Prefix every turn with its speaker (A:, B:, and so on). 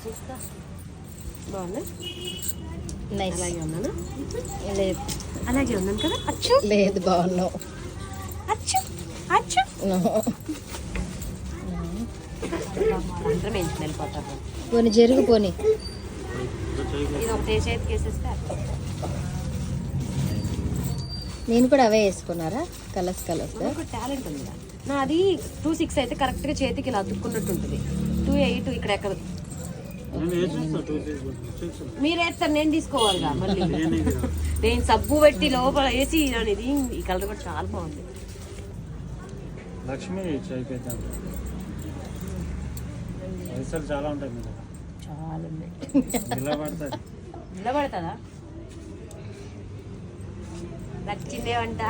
A: చూస్తా బాగున్నా
B: నైస్.
A: అలాగే ఉన్నాను
B: లేదు
A: అలాగే ఉన్నాను కదా అచ్చు
B: లేదు బాగున్నావు.
A: అచ్చు అచ్చు అందరం ఎంచుకుని వెళ్ళిపోతారు
B: పోనీ జరుగు పోనీ.
A: ఇది ఒకటే చేతికి వేసేస్తే
B: నేను కూడా అవే వేసుకున్నారా కలర్స్ కలర్స్.
A: ఒక టాలెంట్ ఉంది నాది 2-6 అయితే కరెక్ట్గా చేతికి ఇలా అతుక్కున్నట్టు ఉంటుంది. 2-8 ఇక్కడ ఎక్కడ మీరు వేస్తారు నేను తీసుకోవాలిగా మళ్ళీ. నేను సబ్బు పెట్టి లోపల వేసి అనేది ఈ కలర్ కూడా చాలా బాగుంది.
C: లక్ష్మి అయిపోయింది పైసలు చాలా ఉంటాయి మీరు
A: చాలా ఉన్నాయి.
C: నిలబడతాయి
A: నిలబడతాదా నచ్చిందేవంట